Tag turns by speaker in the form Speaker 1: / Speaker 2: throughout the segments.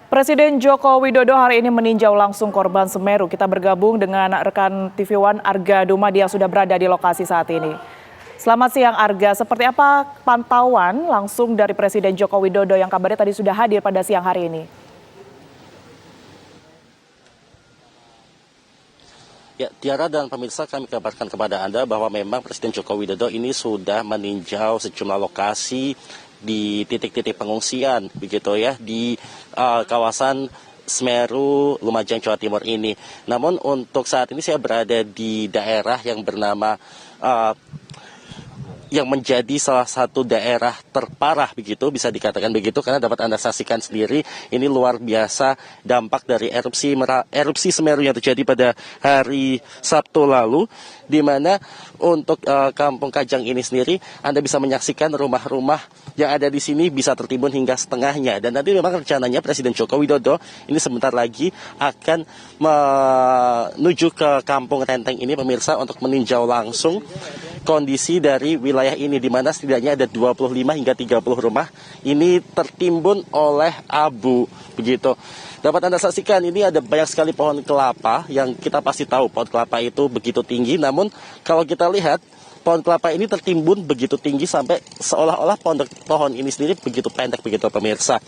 Speaker 1: Presiden Joko Widodo hari ini meninjau langsung korban Semeru. Kita bergabung dengan rekan TV One Arga Dumadi yang sudah berada di lokasi saat ini. Selamat siang Arga, seperti apa pantauan langsung dari Presiden Joko Widodo yang kabarnya tadi sudah hadir pada siang hari ini?
Speaker 2: Ya, Tiara dan pemirsa, kami kabarkan kepada Anda bahwa memang Presiden Joko Widodo ini sudah meninjau sejumlah lokasi di titik-titik pengungsian, begitu ya, di kawasan Semeru, Lumajang, Jawa Timur ini. Namun untuk saat ini saya berada di daerah yang bernama yang menjadi salah satu daerah terparah begitu, bisa dikatakan begitu, karena dapat Anda saksikan sendiri ini luar biasa dampak dari erupsi Semeru yang terjadi pada hari Sabtu lalu, di mana untuk Kampung Kajang ini sendiri Anda bisa menyaksikan rumah-rumah yang ada di sini bisa tertimbun hingga setengahnya, dan nanti memang rencananya Presiden Joko Widodo ini sebentar lagi akan menuju ke Kampung Renteng ini pemirsa untuk meninjau langsung kondisi dari wilayah ini, di mana setidaknya ada 25 hingga 30 rumah ini tertimbun oleh abu begitu. Dapat Anda saksikan ini ada banyak sekali pohon kelapa yang kita pasti tahu pohon kelapa itu begitu tinggi, namun kalau kita lihat pohon kelapa ini tertimbun begitu tinggi sampai seolah-olah pohon ini sendiri begitu pendek begitu pemirsa.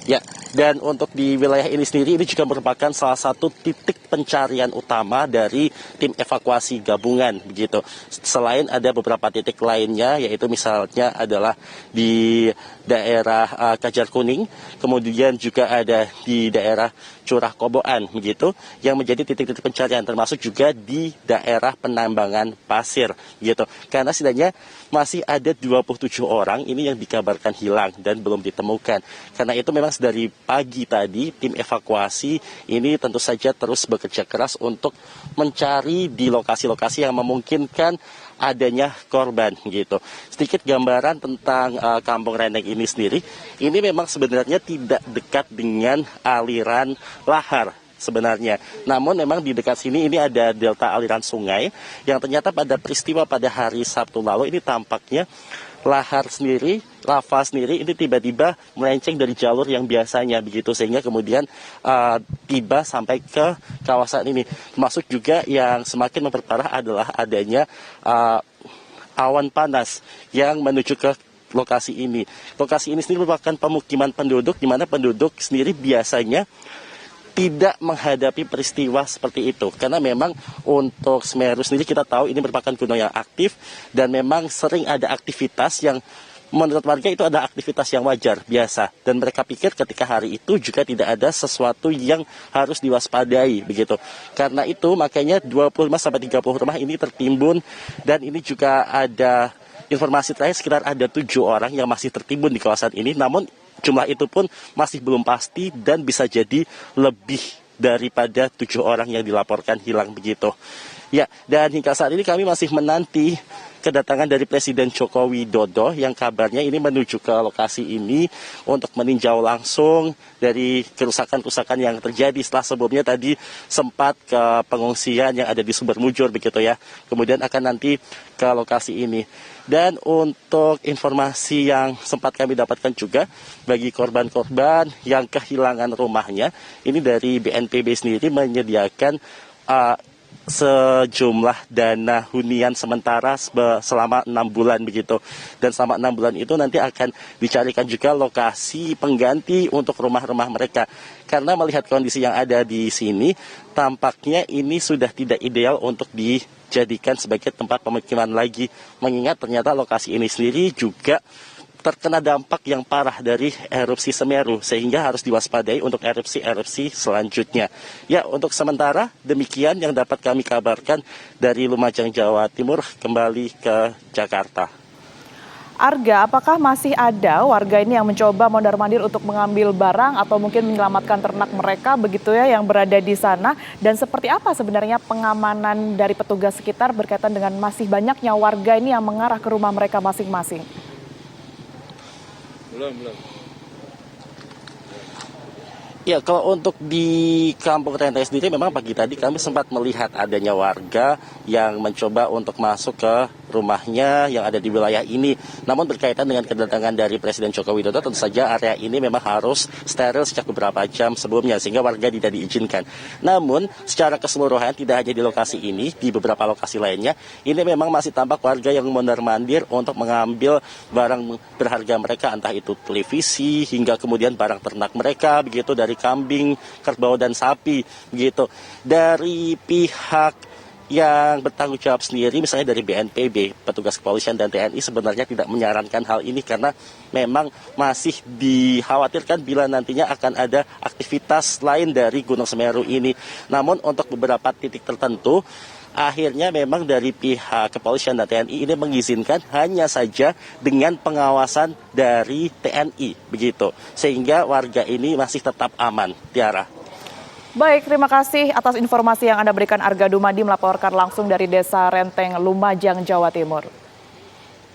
Speaker 2: Ya, dan untuk di wilayah ini sendiri ini juga merupakan salah satu titik pencarian utama dari tim evakuasi gabungan begitu. Selain ada beberapa titik lainnya, yaitu misalnya adalah di daerah Kajar Kuning, kemudian juga ada di daerah Curah Koboan begitu, yang menjadi titik-titik pencarian, termasuk juga di daerah penambangan pasir gitu. Karena setidaknya masih ada 27 orang ini yang dikabarkan hilang dan belum ditemukan. Karena itu memang dari pagi tadi tim evakuasi ini tentu saja terus bekerja keras untuk mencari di lokasi-lokasi yang memungkinkan adanya korban gitu. Sedikit gambaran tentang Kampung Renteng ini sendiri, ini memang sebenarnya tidak dekat dengan aliran lahar sebenarnya. Namun memang di dekat sini ini ada delta aliran sungai yang ternyata pada peristiwa pada hari Sabtu lalu ini tampaknya lahar sendiri, lava sendiri ini tiba-tiba melenceng dari jalur yang biasanya begitu, sehingga kemudian tiba sampai ke kawasan ini. Termasuk juga yang semakin memperparah adalah adanya awan panas yang menuju ke lokasi ini. Lokasi ini sendiri merupakan pemukiman penduduk, di mana penduduk sendiri biasanya tidak menghadapi peristiwa seperti itu, karena memang untuk Semeru sendiri kita tahu ini merupakan gunung yang aktif dan memang sering ada aktivitas yang menurut warga itu ada aktivitas yang wajar, biasa, dan mereka pikir ketika hari itu juga tidak ada sesuatu yang harus diwaspadai begitu. Karena itu makanya 25-30 rumah ini tertimbun, dan ini juga ada informasi terakhir sekitar ada 7 orang yang masih tertimbun di kawasan ini, namun jumlah itu pun masih belum pasti dan bisa jadi lebih daripada 7 orang yang dilaporkan hilang begitu. Ya, dan hingga saat ini kami masih menanti kedatangan dari Presiden Joko Widodo yang kabarnya ini menuju ke lokasi ini untuk meninjau langsung dari kerusakan-kerusakan yang terjadi setelah sebelumnya tadi sempat ke pengungsian yang ada di Sumber Mujur begitu ya. Kemudian akan nanti ke lokasi ini. Dan untuk informasi yang sempat kami dapatkan juga bagi korban-korban yang kehilangan rumahnya, ini dari BNPB sendiri menyediakan sejumlah dana hunian sementara selama 6 bulan begitu. Dan selama 6 bulan itu nanti akan dicarikan juga lokasi pengganti untuk rumah-rumah mereka. Karena melihat kondisi yang ada di sini, tampaknya ini sudah tidak ideal untuk dijadikan sebagai tempat pemukiman lagi. Mengingat ternyata lokasi ini sendiri juga terkena dampak yang parah dari erupsi Semeru, sehingga harus diwaspadai untuk erupsi-erupsi selanjutnya. Ya, untuk sementara demikian yang dapat kami kabarkan dari Lumajang, Jawa Timur, kembali ke Jakarta.
Speaker 1: Arga, apakah masih ada warga ini yang mencoba mondar-mandir untuk mengambil barang atau mungkin menyelamatkan ternak mereka begitu ya yang berada di sana? Dan seperti apa sebenarnya pengamanan dari petugas sekitar berkaitan dengan masih banyaknya warga ini yang mengarah ke rumah mereka masing-masing?
Speaker 3: Belum.
Speaker 2: Ya, kalau untuk di Kampung Renteng sendiri memang pagi tadi kami sempat melihat adanya warga yang mencoba untuk masuk ke rumahnya yang ada di wilayah ini. Namun berkaitan dengan kedatangan dari Presiden Joko Widodo, tentu saja area ini memang harus steril sejak beberapa jam sebelumnya sehingga warga tidak diizinkan. Namun secara keseluruhan tidak hanya di lokasi ini, di beberapa lokasi lainnya, ini memang masih tampak warga yang mondar-mandir untuk mengambil barang berharga mereka, entah itu televisi hingga kemudian barang ternak mereka, begitu dari kambing, kerbau dan sapi, begitu. Dari pihak yang bertanggung jawab sendiri, misalnya dari BNPB, petugas kepolisian dan TNI sebenarnya tidak menyarankan hal ini karena memang masih dikhawatirkan bila nantinya akan ada aktivitas lain dari Gunung Semeru ini. Namun untuk beberapa titik tertentu, akhirnya memang dari pihak kepolisian dan TNI ini mengizinkan hanya saja dengan pengawasan dari TNI, begitu. Sehingga warga ini masih tetap aman, Tiara.
Speaker 1: Baik, terima kasih atas informasi yang Anda berikan. Arga Dumadi melaporkan langsung dari Desa Renteng, Lumajang, Jawa Timur.